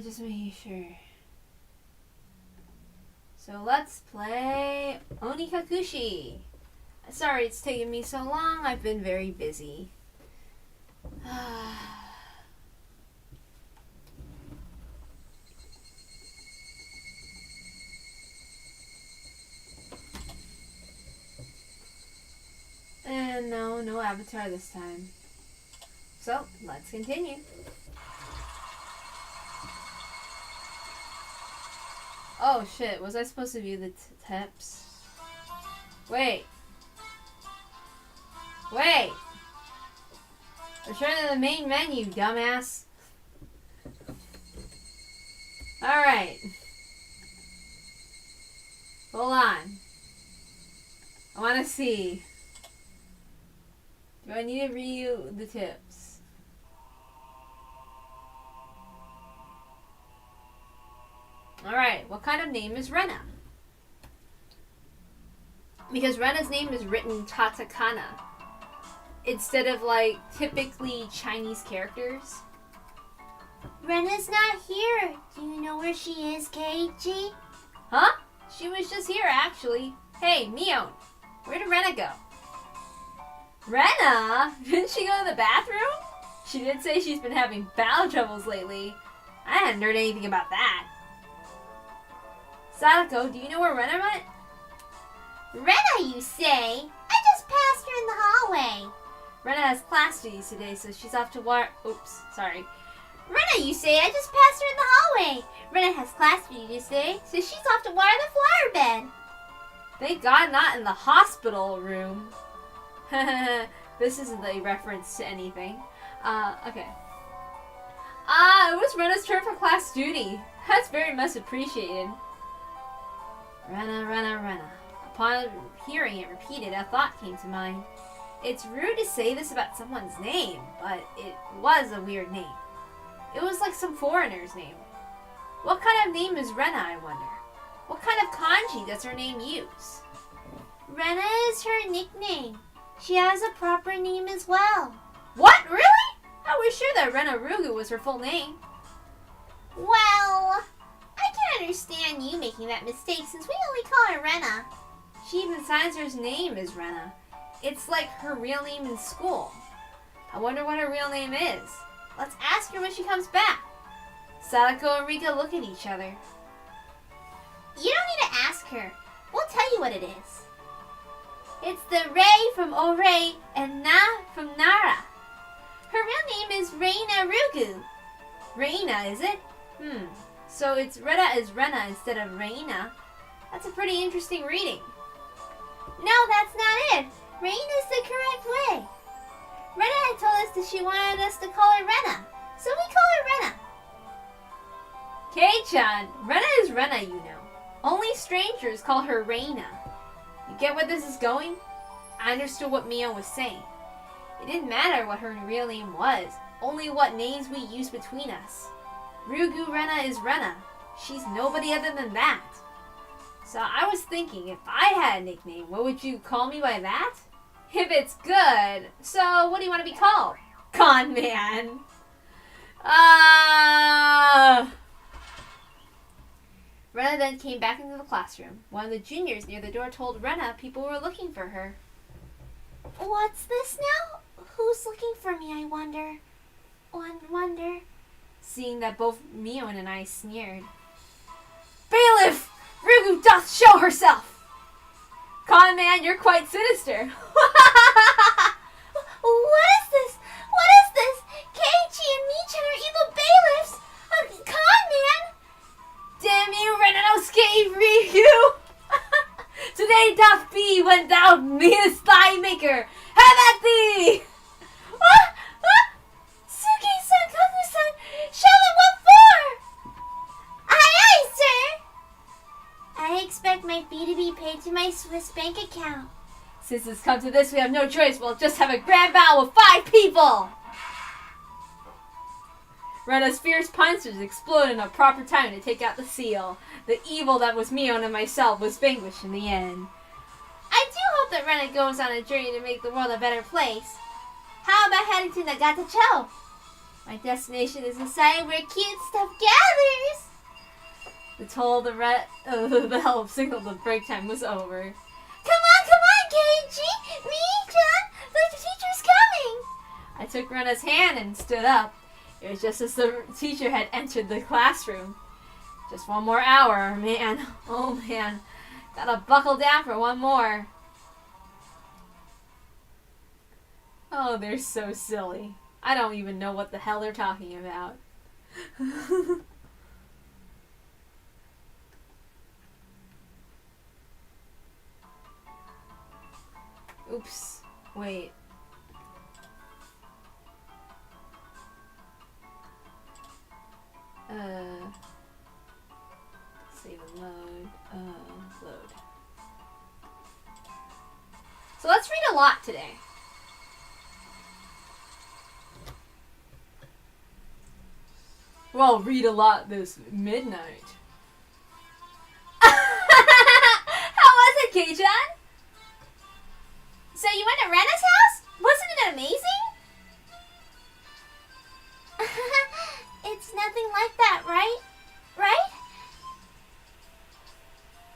just making sure. So let's play Onikakushi. Sorry it's taken me so long. I've been very busy. And no avatar this time. So, let's continue. Oh shit, was I supposed to view the tips? Wait. Return to the main menu, dumbass. Alright. Hold on. I want to see. Do I need to review the tips? Alright, what kind of name is Rena? Because Rena's name is written katakana instead of like typically Chinese characters. Rena's not here. Do you know where she is, Keiichi? Huh? She was just here actually. Hey, Mion, where did Rena go? Rena? Didn't she go to the bathroom? She did say she's been having bowel troubles lately. I hadn't heard anything about that. Sadako, do you know where Rena went? Rena, you say? I just passed her in the hallway. Rena has class duties today, so she's off to Oops, sorry. Rena, you say? I just passed her in the hallway. Rena has class duties today, so she's off to water the flower bed. Thank God not in the hospital room. This isn't a reference to anything. Okay. It was Rena's turn for class duty. That's very much appreciated. Rena. Upon hearing it repeated, a thought came to mind. It's rude to say this about someone's name, but it was a weird name. It was like some foreigner's name. What kind of name is Rena, I wonder? What kind of kanji does her name use? Rena is her nickname. She has a proper name as well. What? Really? I was sure that Rena Rugu was her full name. Well, I can understand you making that mistake since we only call her Rena. She even signs her name as Rena. It's like her real name in school. I wonder what her real name is. Let's ask her when she comes back. Sadako and Rika look at each other. You don't need to ask her. We'll tell you what it is. It's the Rei from Orei and Na from Nara. Her real name is Reina Rugu. Reina, is it? So it's Rena is Rena instead of Reina. That's a pretty interesting reading. No, that's not it. Reina is the correct way. Rena had told us that she wanted us to call her Rena, so we call her Rena. Kei-chan, Rena is Rena, you know. Only strangers call her Reina. You get where this is going? I understood what Mio was saying. It didn't matter what her real name was, only what names we used between us. Rugu Rena is Rena. She's nobody other than that. So I was thinking, if I had a nickname, what would you call me by that? If it's good, so what do you want to be called? Con Man. Rena then came back into the classroom. One of the juniors near the door told Rena people were looking for her. What's this now? Who's looking for me, I wonder? Wonder. Seeing that both Mion and I sneered. Bailiff! Rugu doth show herself! Con Man, you're quite sinister. What is this? What is this? Keiichi and Michan are evil bailiffs! Con Man! Damn you, Renanosuke Ryu! Today doth be when thou meetest thy maker. Have at thee! Suki-san, Kaku-san, show them what for! Aye, sir! I expect my fee to be paid to my Swiss bank account. Since it's come to this, we have no choice. We'll just have a grand battle with 5 people! Rena's fierce punches exploded in a proper time to take out the seal. The evil that was Mion and myself was vanquished in the end. I do hope that Rena goes on a journey to make the world a better place. How about heading to Nagatacho? My destination is a site where cute stuff gathers. The toll of the bell signaled the break time was over. Come on, Keiji! Me-chan! The teacher's coming! I took Rena's hand and stood up. It was just as the teacher had entered the classroom. Just one more hour, man. Oh man. Gotta buckle down for one more. Oh, they're so silly. I don't even know what the hell they're talking about. Oops. Wait. Save and load. Load. So let's read a lot today. Well, read a lot this midnight. How was it, Kei-chan? So you went to Rena's house? Wasn't it amazing? It's nothing like that, right? Right?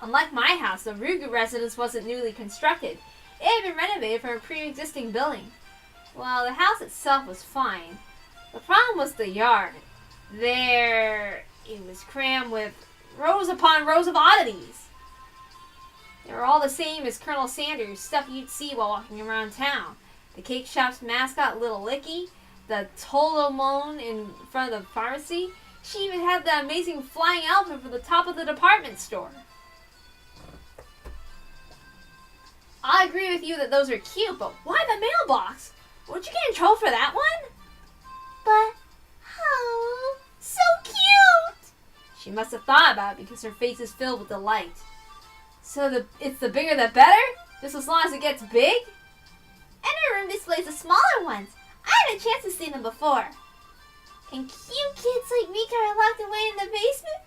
Unlike my house, the Ryugu residence wasn't newly constructed. It had been renovated from a pre-existing building. Well, the house itself was fine. The problem was the yard. It was crammed with rows upon rows of oddities. They were all the same as Colonel Sanders, stuff you'd see while walking around town. The cake shop's mascot, Little Licky, the Tolomon in front of the pharmacy. She even had the amazing flying elephant from the top of the department store. I agree with you that those are cute, but why the mailbox? Won't you get in trouble for that one? But, oh, so cute! She must have thought about it because her face is filled with delight. So it's the bigger the better? Just as long as it gets big? And her room displays the smaller ones. I had a chance to see them before. And cute kids like Mika are locked away in the basement?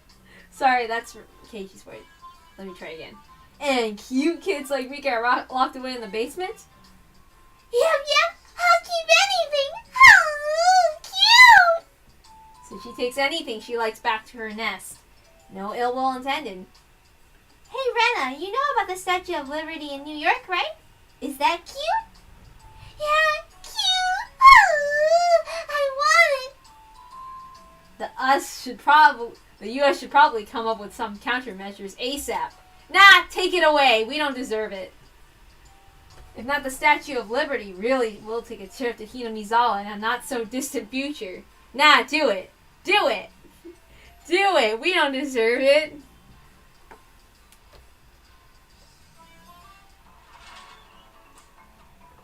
Sorry, that's Keiichi's word. Let me try again. And cute kids like Mika are locked away in the basement? Yep. I'll keep anything. Oh, cute! So she takes anything she likes back to her nest. No ill will intended. Hey, Rena, you know about the Statue of Liberty in New York, right? Is that cute? Yeah, cute! Oh, I want it! The U.S. should probably come up with some countermeasures ASAP. Nah, take it away. We don't deserve it. If not, the Statue of Liberty really will take a trip to Hinamizawa in a not-so-distant future. Nah, do it. Do it. Do it. We don't deserve it.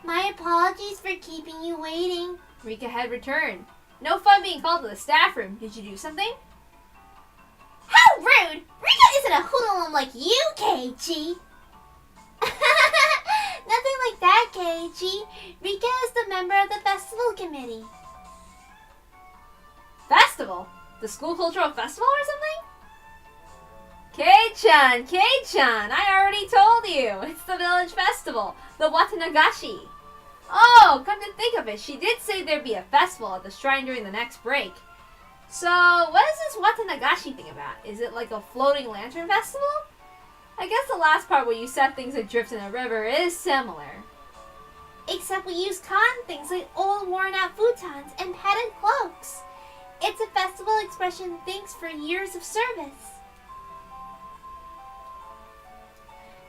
My apologies for keeping you waiting. Rika had returned. No fun being called to the staff room. Did you do something? How rude! Rika isn't a hoodlum like you, Keiichi. Nothing like that, Keiichi. Rika is the member of the festival committee. Festival? The school cultural festival or something? Kei-chan, I already told you. It's the village festival, the Watanagashi. Oh, come to think of it, she did say there'd be a festival at the shrine during the next break. So, what is this Watanagashi thing about? Is it like a floating lantern festival? I guess the last part where you set things adrift in a river is similar. Except we use cotton things like old worn-out futons and padded cloaks. It's a festival expression thanks for years of service.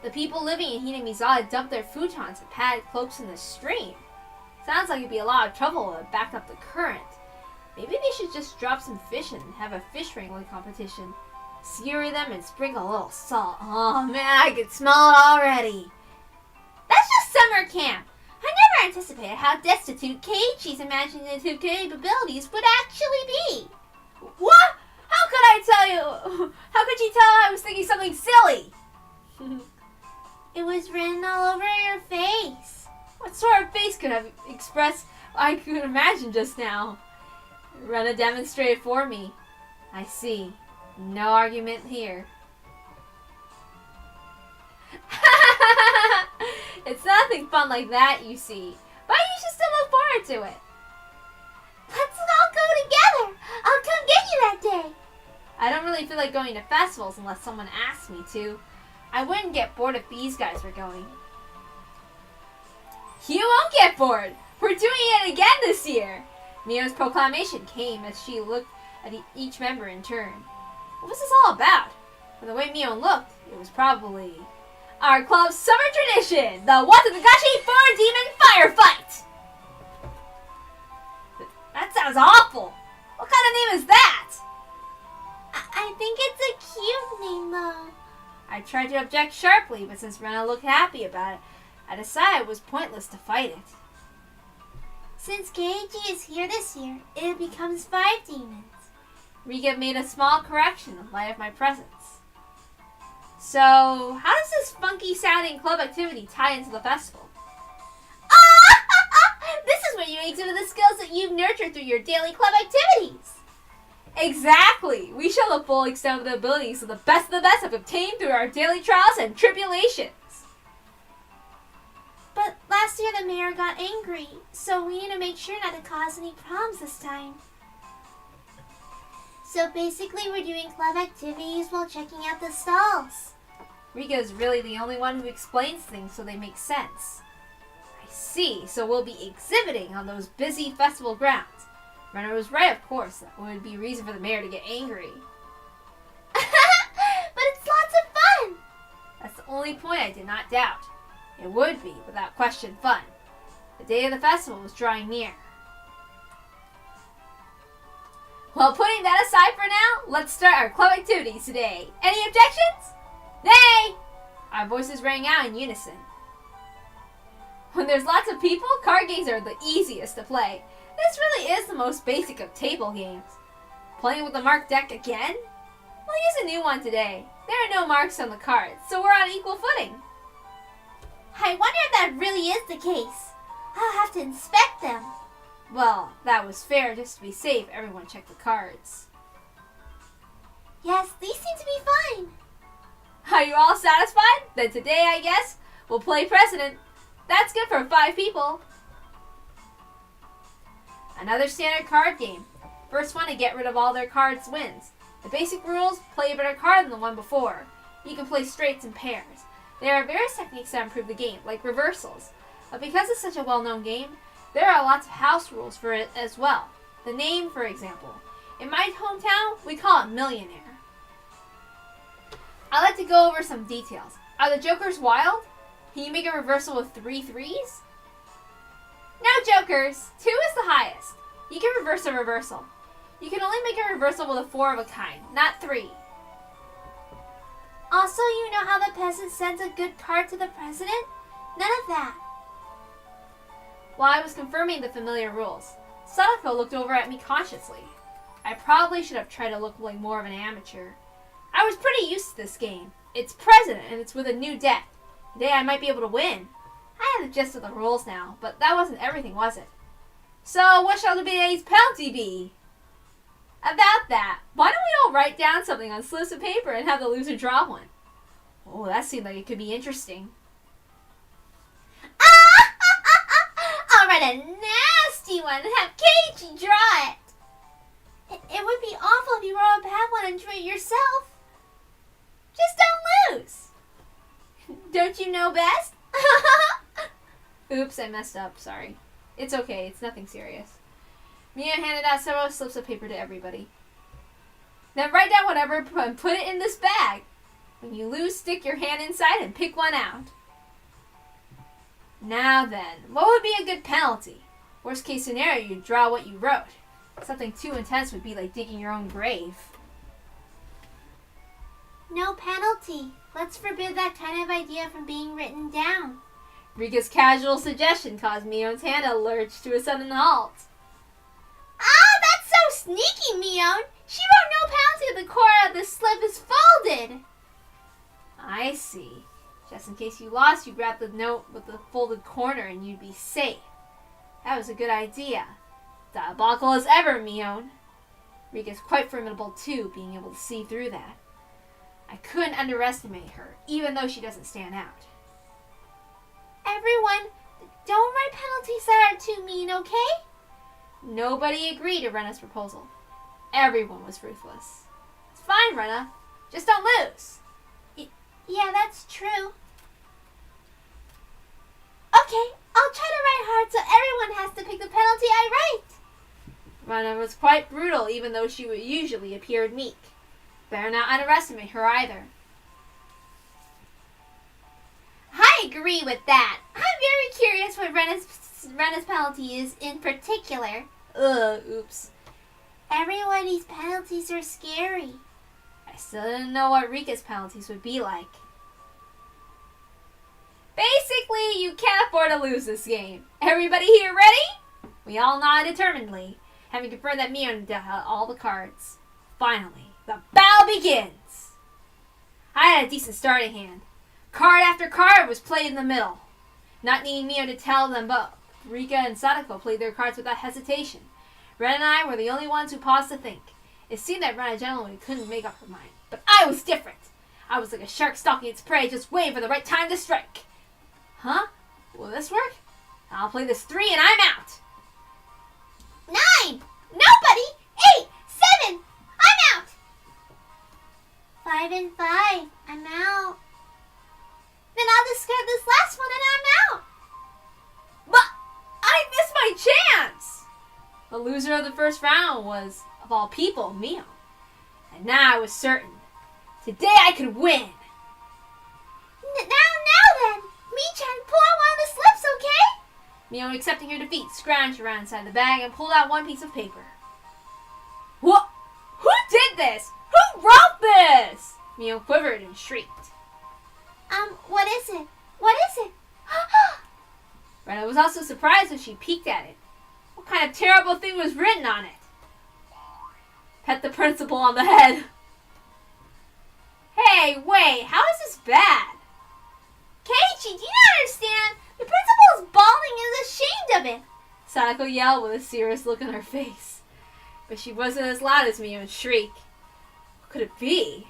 The people living in Hinamizawa dumped their futons and padded cloaks in the stream. Sounds like it'd be a lot of trouble to back up the current. Maybe they should just drop some fish in and have a fish wrangling competition. Skewer them and sprinkle a little salt. Oh man, I can smell it already. That's just summer camp. I never anticipated how destitute Keiichi's imaginative capabilities would actually be. What? How could I tell you? How could you tell I was thinking something silly? It was written all over your face. What sort of face could have expressed I could imagine just now? Rena demonstrated for me. I see. No argument here. It's nothing fun like that, you see. But you should still look forward to it. Let's all go feel like going to festivals unless someone asked me to. I wouldn't get bored if these guys were going. You won't get bored! We're doing it again this year! Mio's proclamation came as she looked at each member in turn. What was this all about? From the way Mio looked, it was probably our club's summer tradition, the Watanashi Four Demon Firefight! That sounds awful! What kind of name is that? I think it's a cute name, though. I tried to object sharply, but since Rena looked happy about it, I decided it was pointless to fight it. Since Keiji is here this year, it becomes 5 demons. Rika made a small correction in light of my presence. So, how does this funky-sounding club activity tie into the festival? This is where you exhibit the skills that you've nurtured through your daily club activities. Exactly! We show the full extent of the abilities of the best have obtained through our daily trials and tribulations. But last year the mayor got angry, so we need to make sure not to cause any problems this time. So basically we're doing club activities while checking out the stalls. Rika is really the only one who explains things so they make sense. I see, so we'll be exhibiting on those busy festival grounds. Renner was right, of course. That would be a reason for the mayor to get angry. But it's lots of fun! That's the only point I did not doubt. It would be, without question, fun. The day of the festival was drawing near. Well, putting that aside for now, let's start our club activities today. Any objections? Nay! Our voices rang out in unison. When there's lots of people, card games are the easiest to play. This really is the most basic of table games. Playing with a marked deck again? We'll use a new one today. There are no marks on the cards, so we're on equal footing. I wonder if that really is the case. I'll have to inspect them. Well, that was fair. Just to be safe, everyone checked the cards. Yes, these seem to be fine. Are you all satisfied? Then today, I guess, we'll play President. That's good for 5 people. Another standard card game. First one to get rid of all their cards wins. The basic rules: play a better card than the one before. You can play straights and pairs. There are various techniques that improve the game, like reversals. But because it's such a well-known game, there are lots of house rules for it as well. The name, for example. In my hometown, we call it Millionaire. I'd like to go over some details. Are the jokers wild? Can you make a reversal with 3 threes? No jokers! 2 is the highest. You can reverse a reversal. You can only make a reversal with a 4 of a kind, not 3. Also, you know how the peasant sends a good card to the president? None of that. While I was confirming the familiar rules, Sadako looked over at me consciously. I probably should have tried to look like more of an amateur. I was pretty used to this game. It's president and it's with a new deck. Today I might be able to win. I have the gist of the rules now, but that wasn't everything, was it? So, what shall today's penalty be? About that, why don't we all write down something on slips of paper and have the loser draw one? Oh, that seemed like it could be interesting. I'll write a nasty one and have Keiji draw it. It would be awful if you wrote a bad one and drew it yourself. Just don't lose. Don't you know best? Oops, I messed up, sorry. It's okay, it's nothing serious. Mia handed out several slips of paper to everybody. Then write down whatever and put it in this bag. When you lose, stick your hand inside and pick one out. Now then, what would be a good penalty? Worst case scenario, you draw what you wrote. Something too intense would be like digging your own grave. No penalty. Let's forbid that kind of idea from being written down. Rika's casual suggestion caused Mion's hand to lurch to a sudden halt. Ah, that's so sneaky, Mion. She wrote no penalty if the corner of the slip is folded. I see. Just in case you lost, you grab the note with the folded corner and you'd be safe. That was a good idea. Diabolical as ever, Mion. Rika's quite formidable too, being able to see through that. I couldn't underestimate her, even though she doesn't stand out. Everyone, don't write penalties that are too mean, okay? Nobody agreed to Rena's proposal. Everyone was ruthless. As fine, Rena. Just don't lose. Yeah, that's true. Okay, I'll try to write hard so everyone has to pick the penalty I write. Rena was quite brutal, even though she usually appeared meek. Better not underestimate her either. I agree with that. I'm very curious what Rena's penalty is in particular. Oops. Everybody's penalties are scary. I still didn't know what Rika's penalties would be like. Basically, you can't afford to lose this game. Everybody here ready? We all nod determinedly, having confirmed that Mio had all the cards. Finally, the battle begins. I had a decent starting hand. Card after card was played in the middle. Not needing Mio to tell them both, Rika and Sadako played their cards without hesitation. Ren and I were the only ones who paused to think. It seemed that Rena generally couldn't make up her mind, but I was different. I was like a shark stalking its prey, just waiting for the right time to strike. Huh? Will this work? I'll play this 3 and I'm out. 9! Nobody! 8! 7! I'm out! 5 and 5. I'm out. Then I'll discard this last one and I'm out. But I missed my chance! The loser of the first round was, of all people, Mio. And now I was certain. Today I could win. Now then, Mi-chan, pull out one of the slips, okay? Mio, accepting her defeat, scrounged around inside the bag and pulled out one piece of paper. What? Who did this? Who wrote this? Mio quivered and shrieked. What is it? What is it? Rena was also surprised when she peeked at it. What kind of terrible thing was written on it? Pet the principal on the head. Hey, wait, how is this bad? Keiichi, do you not understand? The principal is bawling and is ashamed of it. Sadako yelled with a serious look on her face. But she wasn't as loud as Mio and shrieked. What could it be?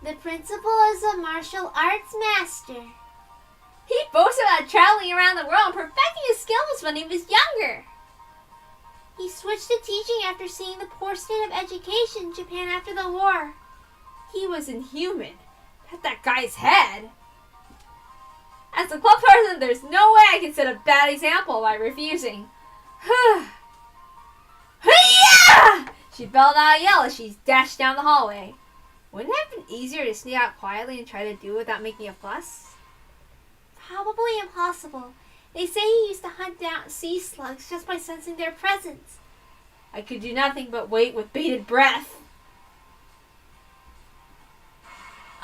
The principal is a martial arts master. He boasted about traveling around the world and perfecting his skills when he was younger. He switched to teaching after seeing the poor state of education in Japan after the war. He was inhuman. Pet that guy's head. As a club person, there's no way I can set a bad example by refusing. She bellowed out a yell as she dashed down the hallway. Wouldn't it have been easier to sneak out quietly and try to do it without making a fuss? Probably impossible. They say he used to hunt down sea slugs just by sensing their presence. I could do nothing but wait with bated breath.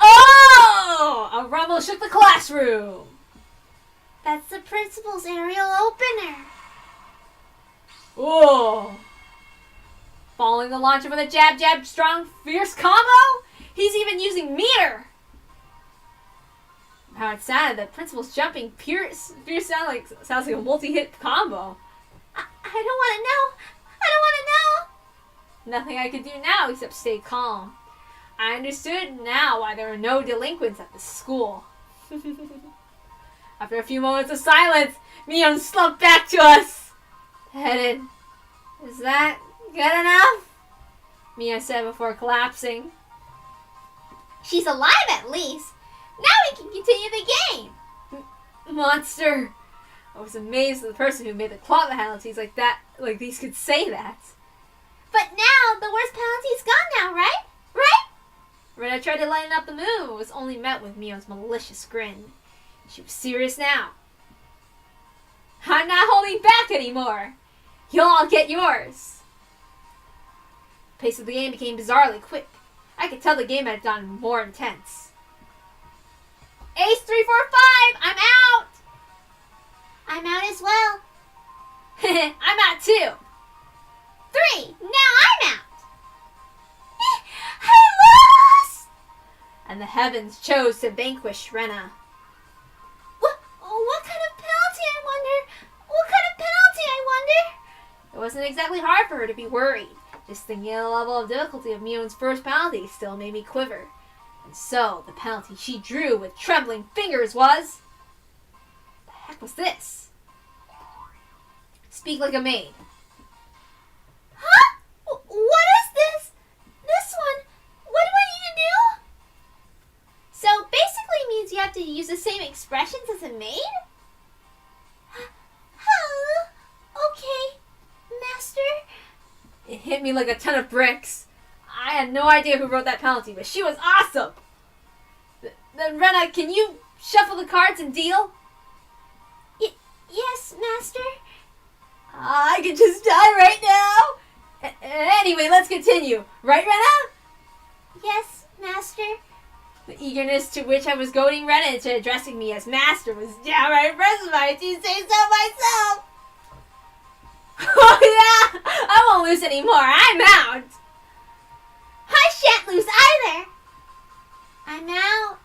Oh! A rumble shook the classroom. That's the principal's aerial opener. Oh! Following the launcher with a jab, strong, fierce combo? He's even using meter! How it sounded, the principal's jumping fierce sounds like a multi-hit combo. I don't want to know. I don't want to know. Nothing I could do now except stay calm. I understood now why there were no delinquents at the school. After a few moments of silence, Mion slumped back to us. Headed. Is that good enough? Mia said before collapsing. She's alive at least. Now we can continue the game. Monster. I was amazed at the person who made the claw penalties like these could say that. But now the worst penalty's gone now, right? Right? Rena tried to lighten up the mood, but was only met with Mio's malicious grin. She was serious now. I'm not holding back anymore. You'll all get yours. The pace of the game became bizarrely quick. I could tell the game had gotten more intense. Ace 3, 4, 5, I'm out! I'm out as well. I'm out too. 3, now I'm out. I lost! And the heavens chose to vanquish Rena. What kind of penalty, I wonder? What kind of penalty, I wonder? It wasn't exactly hard for her to be worried. Just thinking of the level of difficulty of Mion's first penalty still made me quiver. And so, the penalty she drew with trembling fingers was... The heck was this? Speak like a maid. Huh? What is this? Did you use the same expressions as a maid? Oh, okay, master. It hit me like a ton of bricks. I had no idea who wrote that penalty, but she was awesome. Then Rena, can you shuffle the cards and deal? Yes, master. I could just die right now. Anyway, let's continue. Right, Rena? Yes, master. The eagerness to which I was goading Rena into addressing me as master was downright impressive, if I do say so myself. Oh yeah, I won't lose anymore. I'm out. I shan't lose either. I'm out.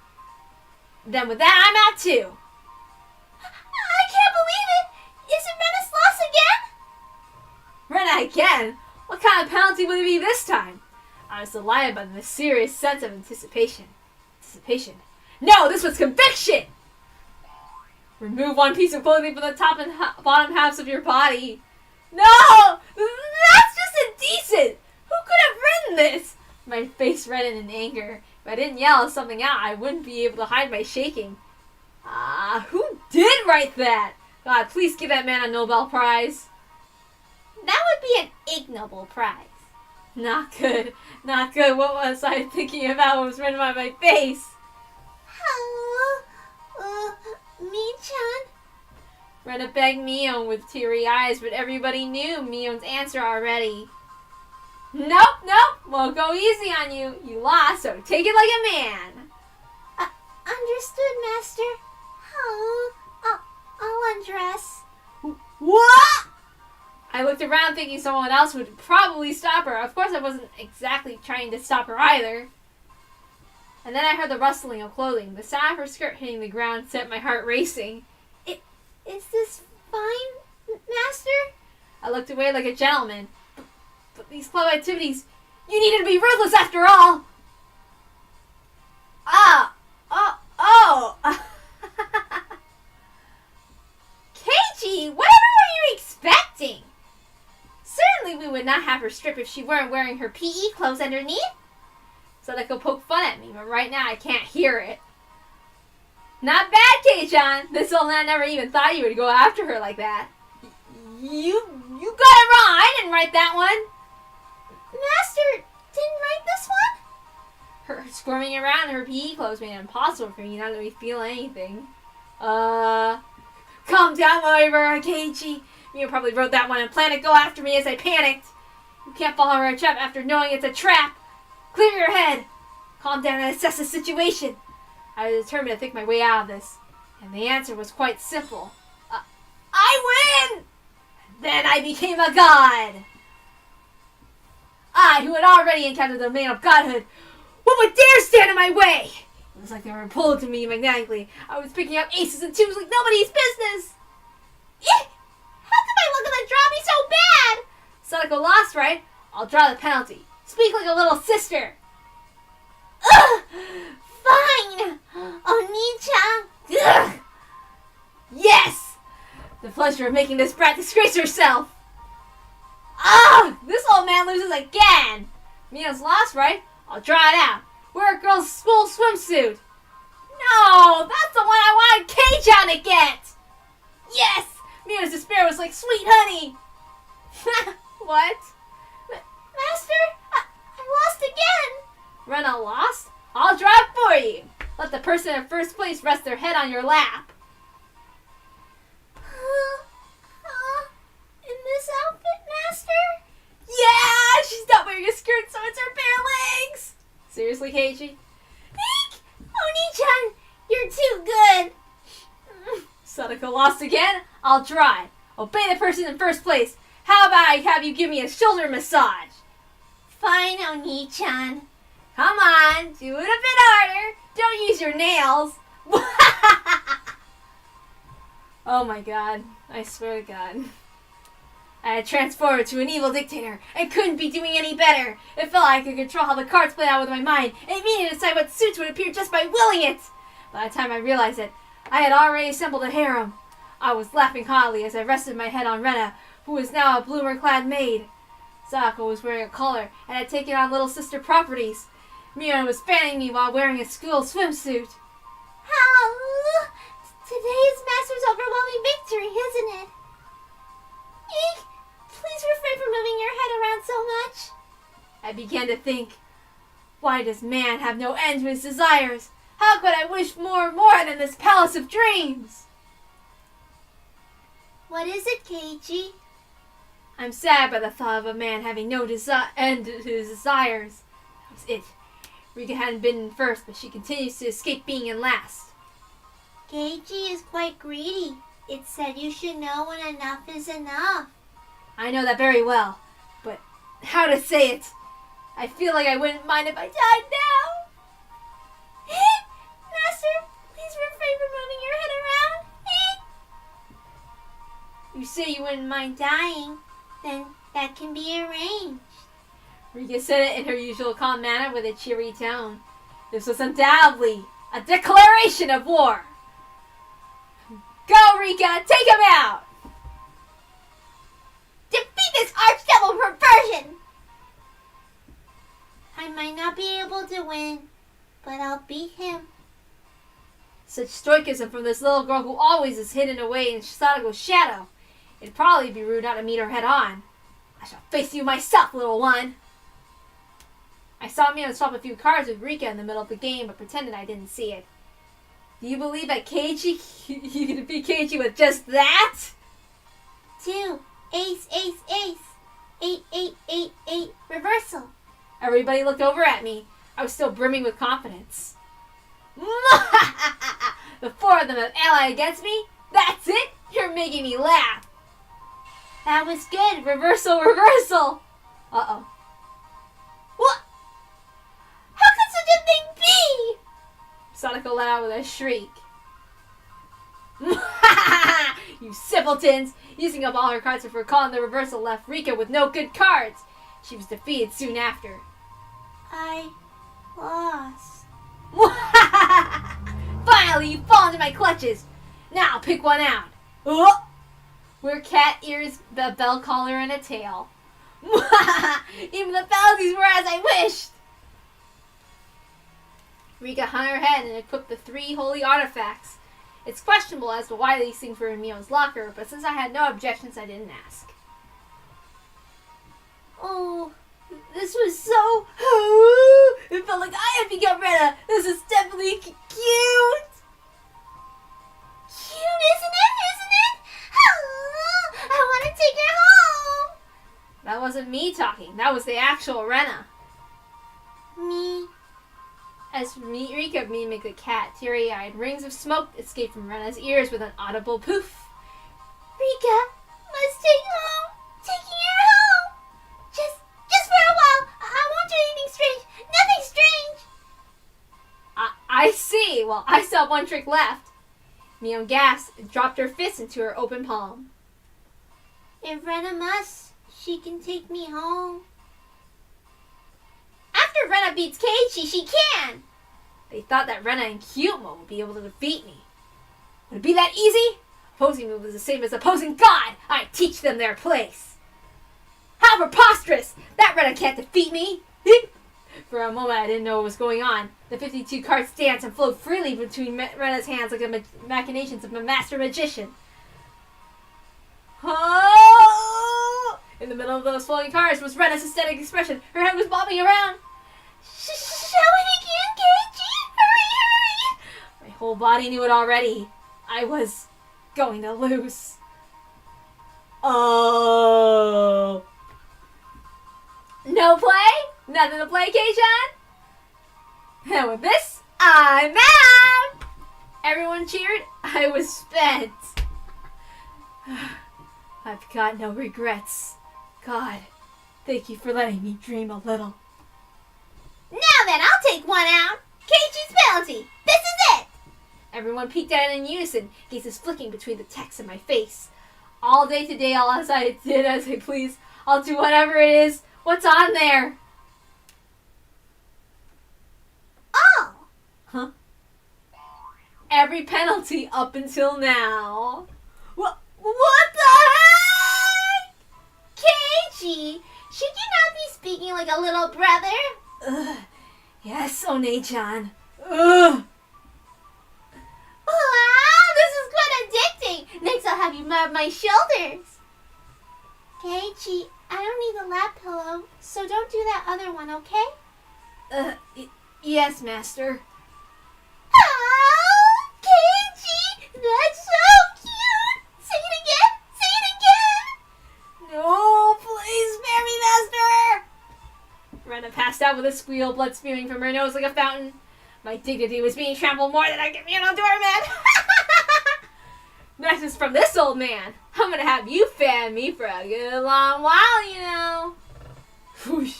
Then with that, I'm out too. I can't believe it. Is it Rena's loss again? Rena again? What kind of penalty would it be this time? I was delighted by the mysterious sense of anticipation. No, this was conviction! Remove one piece of clothing from the top and bottom halves of your body. No! That's just indecent! Who could have written this? My face reddened in anger. If I didn't yell something out, I wouldn't be able to hide my shaking. Who did write that? God, please give that man a Nobel Prize. That would be an ignoble prize. Not good. Not good. What was I thinking about what was written on my face? Mi-chan? Rena begged Mion with teary eyes, but everybody knew Mion's answer already. Nope. Won't go easy on you. You lost, so take it like a man. Understood, master. I'll undress. What? I looked around thinking someone else would probably stop her. Of course, I wasn't exactly trying to stop her either. And then I heard the rustling of clothing. The sound of her skirt hitting the ground set my heart racing. Is this fine, master? I looked away like a gentleman. But these club activities, you needed to be ruthless after all. Oh. Keiichi, whatever were you expecting? Certainly we would not have her strip if she weren't wearing her PE clothes underneath. Sadako poked fun at me, but right now I can't hear it. Not bad, Kei-chan. This old man never even thought you would go after her like that. You got it wrong. I didn't write that one. Master didn't write this one? Her squirming around in her PE clothes made it impossible for me not to feel anything. Calm down, whatever, Keiichi. You probably wrote that one and planned to go after me as I panicked. You can't fall for a trap after knowing it's a trap. Clear your head. Calm down and assess the situation. I was determined to think my way out of this. And the answer was quite simple. I win! Then I became a god. I, who had already encountered the domain of godhood, what would dare stand in my way? It was like they were pulled to me magnetically. I was picking up aces and twos like nobody's business. How come my luck gonna draw me so bad? Sadako lost, right? I'll draw the penalty. Speak like a little sister. Ugh! Fine! Oni-chan! Ugh! Yes! The pleasure of making this brat disgrace herself. This old man loses again. Mio's lost, right? I'll draw it out. Wear a girl's school swimsuit. No, that's the one I wanted Kei-chan to get. Yes! Mio's despair was like sweet honey. What? Master, I lost again. Rena lost? I'll draw it for you. Let the person in first place rest their head on your lap. In this outfit, master? Yeah, she's not wearing a skirt, so it's her bare legs. Seriously, Keiichi? Eek! Oni-chan, you're too good. Sadako lost again? I'll draw it. Obey the person in first place. How about I have you give me a shoulder massage? Fine, Oni-chan. Come on, do it a bit harder. Don't use your nails. Oh my god, I swear to god. I had transformed to an evil dictator and couldn't be doing any better. It felt like I could control how the cards played out with my mind and immediately decide what suits would appear just by willing it. By the time I realized it, I had already assembled a harem. I was laughing hotly as I rested my head on Rena, who was now a bloomer-clad maid. Sadako was wearing a collar and had taken on little sister properties. Mion was fanning me while wearing a school swimsuit. How? Today is Master's overwhelming victory, isn't it? Eek! Please refrain from moving your head around so much. I began to think, why does man have no end to his desires? How could I wish more than this palace of dreams? What is it, Keiji? I'm sad by the thought of a man having no end to his desires. That was it. Rika hadn't been in first, but she continues to escape being in last. Keiji is quite greedy. It said you should know when enough is enough. I know that very well, but how to say it? I feel like I wouldn't mind if I died now. Master, please refrain from moving your head around. You say you wouldn't mind Dying, then that can be arranged. Rika said it in her usual calm manner with a cheery tone. This was undoubtedly a declaration of war. Go, Rika! Take him out! Defeat this archdevil perversion! I might not be able to win, but I'll beat him. Such stoicism from this little girl who always is hidden away in Sadako's shadow. It'd probably be rude not to meet her head on. I shall face you myself, little one. I saw Mio swap a few cards with Rika in the middle of the game, but pretended I didn't see it. Do you believe that Keiji, you can defeat Keiji with just that? 2, ace, ace, ace. 8, 8, 8, 8, reversal. Everybody looked over at me. I was still brimming with confidence. The four of them have allied against me? That's it? You're making me laugh. That was good. Reversal, reversal. Uh-oh. What? How could such a thing be? Sadako let out with a shriek. You simpletons! Using up all her cards before calling the reversal left Rika with no good cards. She was defeated soon after. I lost. Finally, you fall into my clutches. Now pick one out. Oh! Wear cat ears, a bell collar, and a tail. Even the penalties were as I wished. Rika hung her head and equipped the 3 holy artifacts. It's questionable as to why these things were in Mio's locker, but since I had no objections, I didn't ask. Oh, this was so... It felt like I had become Rena. This is definitely cute. Cute, isn't it? Oh, I want to take her home. That wasn't me talking. That was the actual Rena. Me. As Rika mimicked the cat, teary-eyed rings of smoke escaped from Rena's ears with an audible poof. Rika, must take home. Taking her home. Just for a while. I won't do anything strange. Nothing strange. I see. Well, I still have one trick left. Mio gasped and dropped her fist into her open palm. If Rena must, she can take me home. After Rena beats Keiichi, she can! They thought that Rena in cute mode would be able to defeat me. Would it be that easy? Opposing move is the same as opposing God. I teach them their place. How preposterous! That Rena can't defeat me! For a moment, I didn't know what was going on. The 52 cards danced and flowed freely between Rena's hands like the machinations of a master magician. Oh! In the middle of those flowing cards was Rena's ecstatic expression. Her head was bobbing around. Shall we begin, Keiichi? Hurry! My whole body knew it already. I was going to lose. Oh. No play? Nothing to play, Kei-chan? And with this, I'm out! Everyone cheered. I was spent. I've got no regrets. God, thank you for letting me dream a little. Now then, I'll take one out. Keiichi's penalty. This is it. Everyone peeked at it in unison, gazes flicking between the text and my face. All day today, all as I did as I please. I'll do whatever it is. What's on there? Oh. Huh? Every penalty up until now. What the heck? Keiichi, should you not be speaking like a little brother? Ugh. Yes, One-chan. Ugh. Wow, this is quite addicting. Next I'll have you rub my shoulders. Keiichi, I don't need a lap pillow, so don't do that other one, okay? Yes, Master. Oh, Keiichi, that's so cute. Say it again. Say it again. No, please spare me, Master! Rena passed out with a squeal, blood spewing from her nose like a fountain. My dignity was being trampled more than I could be on a doormat. Next is from this old man. I'm gonna have you fan me for a good long while, you know. Whoosh.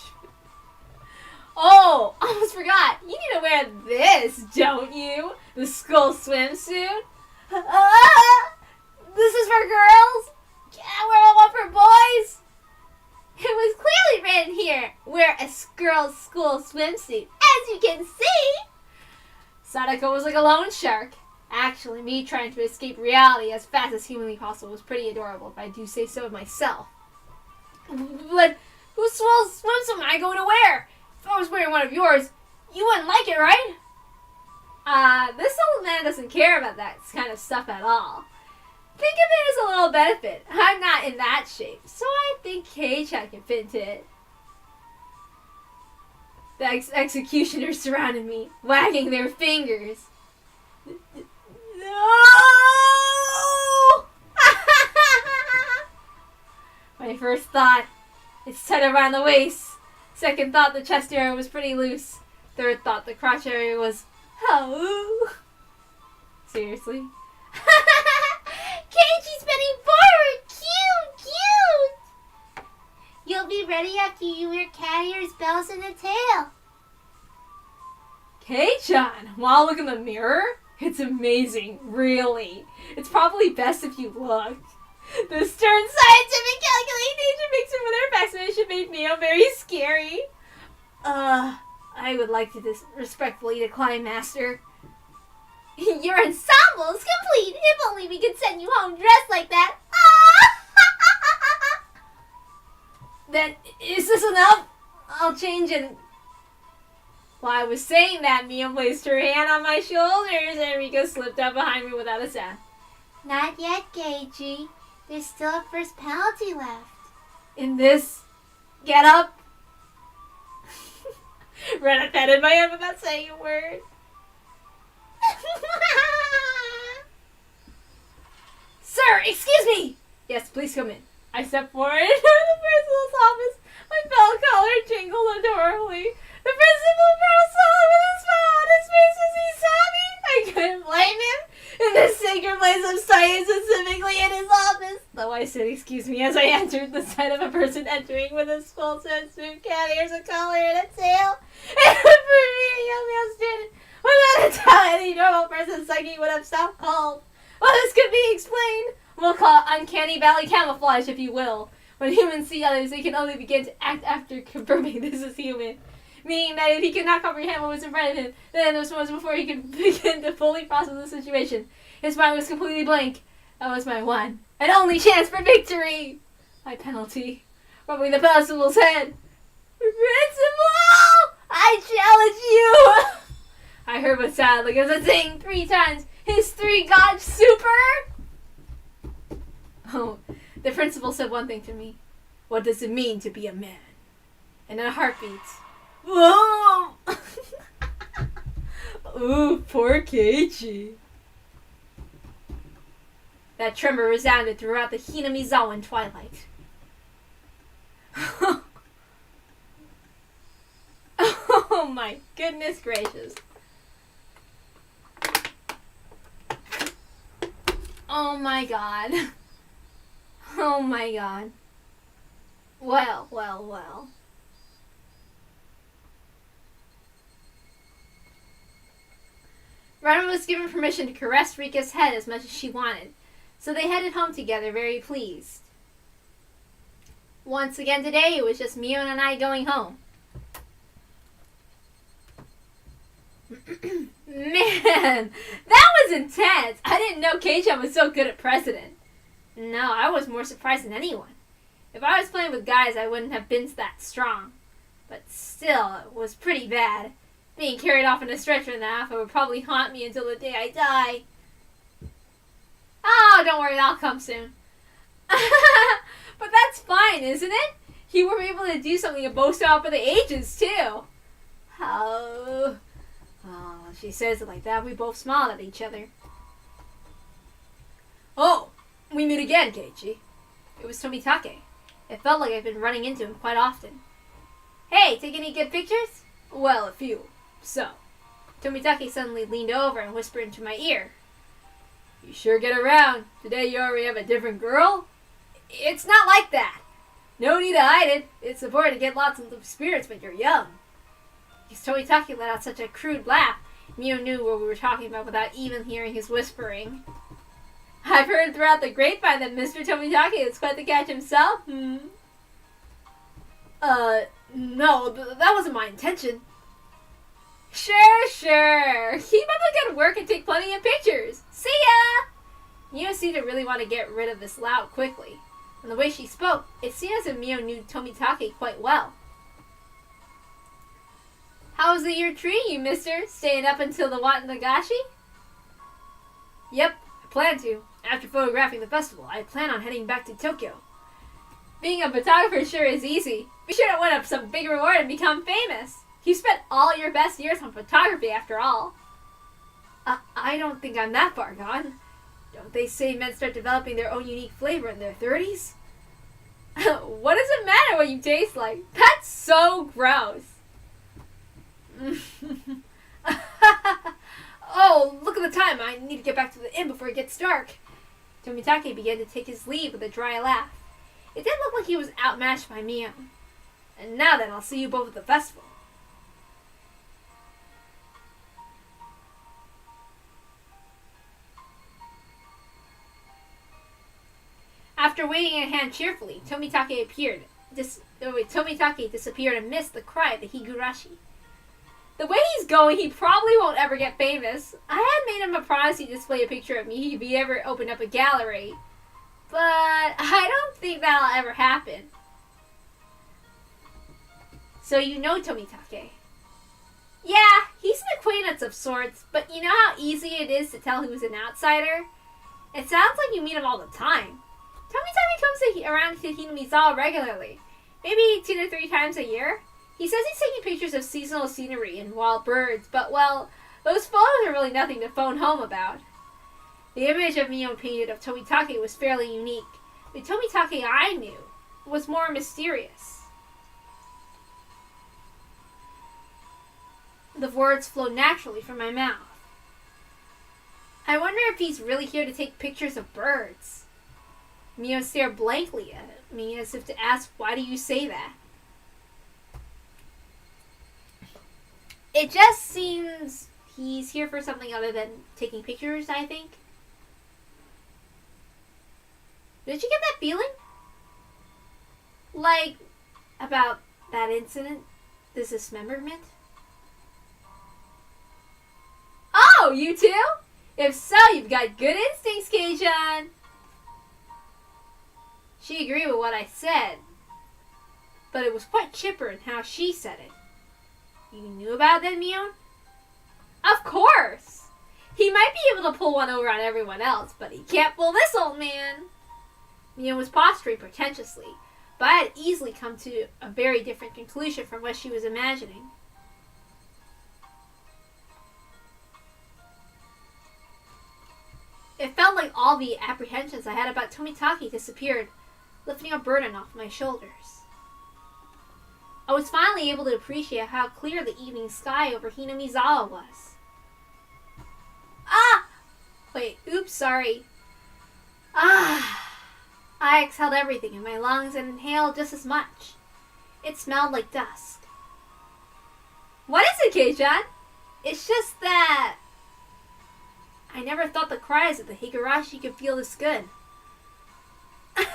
Oh, almost forgot. You need to wear this, don't you? The skull swimsuit. This is for girls. Can't I wear one for boys? It was clearly written here, wear a girl's school swimsuit. As you can see. Sadako was like a loan shark. Actually, me trying to escape reality as fast as humanly possible was pretty adorable, if I do say so myself. But whose swimsuit am I going to wear? If I was wearing one of yours, you wouldn't like it, right? This old man doesn't care about that kind of stuff at all. Think of it as a little benefit. I'm not in that shape, so I think Keiichi can fit into it. The executioners surrounded me, wagging their fingers. No! My first thought, it's tight around the waist. Second thought, the chest area was pretty loose. Third thought, the crotch area was... Oh. Seriously? Keiichi's bending forward. Cute. You'll be ready after you wear cat ears, bells, and a tail. Kei-chan, wanna look in the mirror? It's amazing, really. It's probably best if you look. The stern scientific calculating nature makes it with her vaccination made Mio very scary. I would like to respectfully decline, Master. Your ensemble is complete. If only we could send you home dressed like that. Then, is this enough? I'll change and... While I was saying that, Mia placed her hand on my shoulders and Rika slipped up behind me without a sound. Not yet, Keiichi. There's still a first penalty left. In this get up? Rena patted my head without saying a word. Sir, excuse me! Yes, please come in. I stepped forward into the principal's office. My bell collar jingled adorably. The principal brought solid with a smile on his face as he saw me. I couldn't blame him. In this sacred place of science, specifically in his office. Though I said excuse me as I entered, the sight of a person entering with a skull swimsuit, cat ears, a collar, and a tail. And for me, a young male student, without a doubt, any normal person's psyche would have stopped cold. Well, this could be explained. We'll call it uncanny valley camouflage, if you will. When humans see others, they can only begin to act after confirming this is human. Meaning that if he could not comprehend what was in front of him, then there was before he could begin to fully process the situation. His mind was completely blank. That was my one and only chance for victory. My penalty. Rubbing the principal's head. Principal! I challenge you! I heard what sounded like a zing 3 times. His 3 god super! Oh, the principal said one thing to me. What does it mean to be a man? And in a heartbeat. Whoa! Ooh, poor Keiichi. That tremor resounded throughout the Hinamizawa twilight. Oh my goodness gracious. Oh my god. Oh my god. Well, well, well. Rena was given permission to caress Rika's head as much as she wanted, so they headed home together, very pleased. Once again today, it was just Mio and I going home. Man, that was intense! I didn't know Kei-chan was so good at President. No, I was more surprised than anyone. If I was playing with guys, I wouldn't have been that strong. But still, it was pretty bad. Being carried off in a stretcher in the alpha would probably haunt me until the day I die. Oh, don't worry, that'll come soon. But that's fine, isn't it? You were able to do something to boast out for the ages, too. Oh, she says it like that. We both smiled at each other. Oh, we meet again, Keiichi. It was Tomitake. It felt like I've been running into him quite often. Hey, take any good pictures? Well, a few. So, Tomitake suddenly leaned over and whispered into my ear. You sure get around. Today you already have a different girl? It's not like that. No need to hide it. It's important to get lots of experience when you're young. Because Tomitake let out such a crude laugh, Mio knew what we were talking about without even hearing his whispering. I've heard throughout the grapevine that Mr. Tomitake is quite the catch himself. No, that wasn't my intention. Sure. Keep up the good work and take plenty of pictures. See ya! Mio seemed to really want to get rid of this lout quickly. And the way she spoke, it seemed as if Mio knew Tomitake quite well. How was the year treating you, mister? Staying up until the Watanagashi? Yep, I plan to. After photographing the festival, I plan on heading back to Tokyo. Being a photographer sure is easy. Be sure to win up some big reward and become famous. You spent all your best years on photography after all. I don't think I'm that far gone. Don't they say men start developing their own unique flavor in their 30s? What does it matter what you taste like? That's so gross. Oh, look at the time. I need to get back to the inn before it gets dark. Tomitake began to take his leave with a dry laugh. It didn't look like he was outmatched by Mio. And now then, I'll see you both at the festival. After waving a hand cheerfully, Tomitake disappeared amidst the cry of the Higurashi. The way he's going, he probably won't ever get famous. I had made him a promise he'd display a picture of me if he ever opened up a gallery. But I don't think that'll ever happen. So you know Tomitake. Yeah, he's an acquaintance of sorts, but you know how easy it is to tell who's an outsider? It sounds like you meet him all the time. Tomitake comes around to Hinamizawa regularly, maybe 2 to 3 times a year. He says he's taking pictures of seasonal scenery and wild birds, but, well, those photos are really nothing to phone home about. The image of Mio painted of Tomitake was fairly unique. The Tomitake I knew was more mysterious. The words flowed naturally from my mouth. I wonder if he's really here to take pictures of birds. Mio stared blankly at me as if to ask, why do you say that? It just seems he's here for something other than taking pictures, I think. Did you get that feeling? Like, about that incident? This dismemberment? Oh, you too? If so, you've got good instincts, Kei-chan. She agreed with what I said, but it was quite chipper in how she said it. You knew about that, Mio? Of course! He might be able to pull one over on everyone else, but he can't fool this old man. Mio was posturing pretentiously, but I had easily come to a very different conclusion from what she was imagining. It felt like all the apprehensions I had about Tomitake disappeared, lifting a burden off my shoulders. I was finally able to appreciate how clear the evening sky over Hinamizawa was. Sorry. I exhaled everything in my lungs and inhaled just as much. It smelled like dusk. What is it, Kei-chan? It's just that I never thought the cries of the Higurashi could feel this good. What's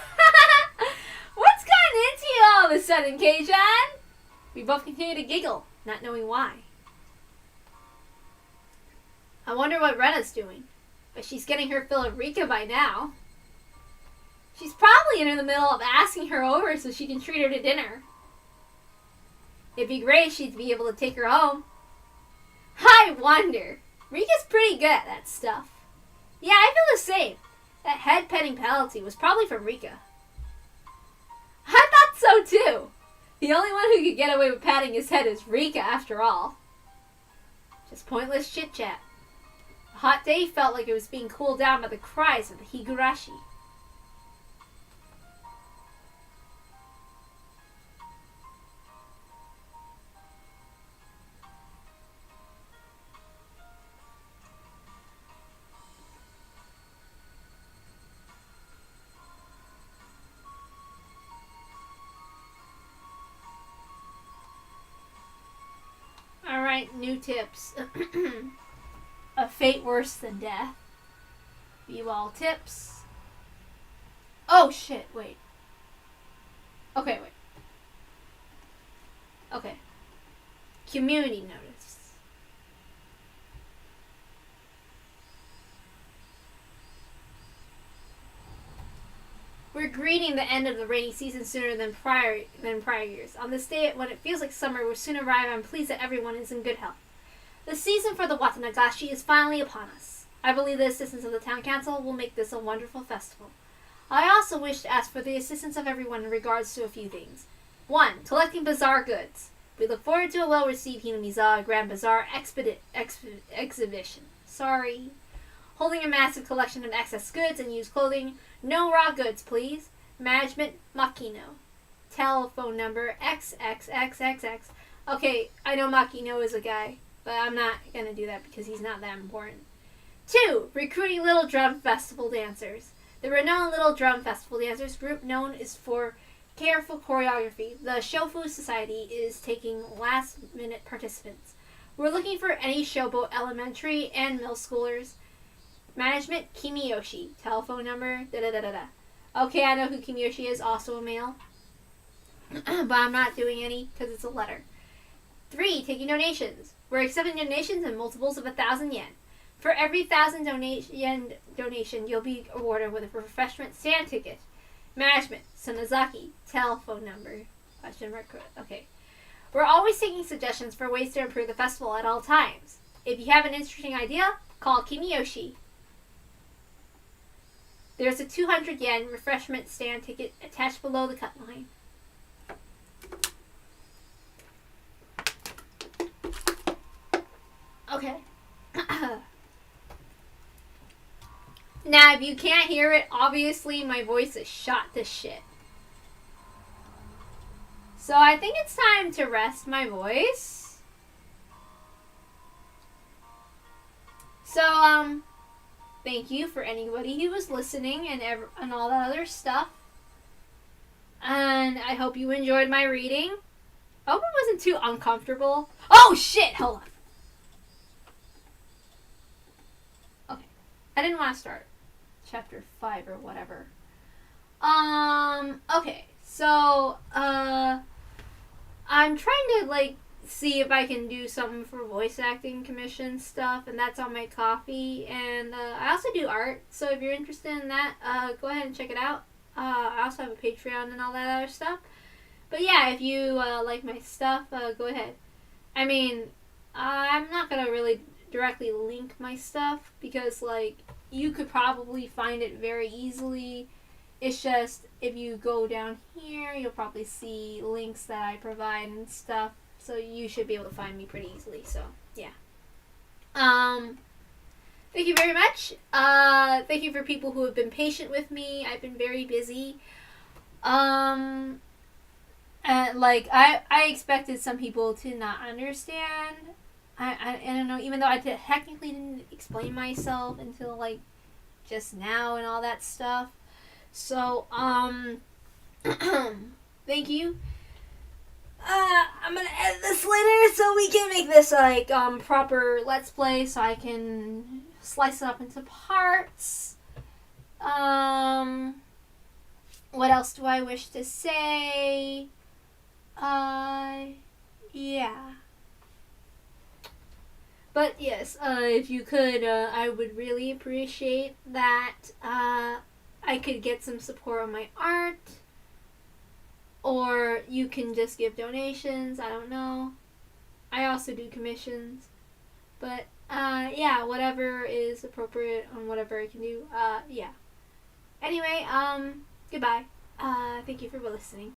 gotten into you all of a sudden, Kei-chan? We both continued to giggle, not knowing why. I wonder what Rena's doing, but she's getting her fill of Rika by now. She's probably in the middle of asking her over so she can treat her to dinner. It'd be great if she'd be able to take her home. I wonder. Rika's pretty good at that stuff. Yeah, I feel the same. That head petting penalty was probably from Rika. I thought so too. The only one who could get away with patting his head is Rika after all. Just pointless chit-chat. The hot day felt like it was being cooled down by the cries of the Higurashi. Alright, new tips. A fate worse than death. View all tips. Oh shit, wait. Okay, wait. Okay. Community notice. We're greeting the end of the rainy season sooner than prior years. On this day, when it feels like summer will soon arrive, I'm pleased that everyone is in good health. The season for the Watanagashi is finally upon us. I believe the assistance of the town council will make this a wonderful festival. I also wish to ask for the assistance of everyone in regards to a few things. 1. Collecting bazaar goods. We look forward to a well-received Hinamiza Grand Bazaar exhibition. Sorry. Holding a massive collection of excess goods and used clothing. No raw goods, please. Management, Makino. Telephone number, XXXXX. Okay, I know Makino is a guy, but I'm not going to do that because he's not that important. 2. Recruiting Little Drum Festival dancers. The renowned Little Drum Festival dancers group known is for careful choreography. The Shofu Society is taking last-minute participants. We're looking for any Showboat elementary and middle schoolers. Management, Kimiyoshi. Telephone number, da-da-da-da-da. Okay, I know who Kimiyoshi is, also a male. But I'm not doing any because it's a letter. 3. Taking donations. We're accepting donations in multiples of 1,000 yen. For every 1,000 donation, you'll be awarded with a refreshment stand ticket. Management, Sonozaki. Telephone number. Question mark. Okay. We're always taking suggestions for ways to improve the festival at all times. If you have an interesting idea, call Kimiyoshi. There's a 200 yen refreshment stand ticket attached below the cut line. Okay. Now, if you can't hear it, obviously my voice is shot to shit. So I think it's time to rest my voice. So, thank you for anybody who was listening and all that other stuff. And I hope you enjoyed my reading. I hope it wasn't too uncomfortable. Oh shit, hold on. Okay. I didn't want to start chapter 5 or whatever. Okay. So, I'm trying to, see if I can do something for voice acting commission stuff, and that's on my Ko-fi. And, I also do art, so if you're interested in that, go ahead and check it out. I also have a Patreon and all that other stuff. But yeah, if you, like my stuff, go ahead. I mean, I'm not gonna really directly link my stuff, because, you could probably find it very easily. It's just, if you go down here, you'll probably see links that I provide and stuff. So you should be able to find me pretty easily. So, yeah. Thank you very much. Thank you for people who have been patient with me. I've been very busy. And, I expected some people to not understand. I don't know, even though I technically didn't explain myself until, just now and all that stuff. So, thank you. I'm gonna edit this later so we can make this, proper Let's Play so I can slice it up into parts. What else do I wish to say? Yeah. But yes, if you could, I would really appreciate that, I could get some support on my art. Or you can just give donations, I don't know. I also do commissions. But, yeah, whatever is appropriate on whatever I can do, yeah. anyway, goodbye. Thank you for listening.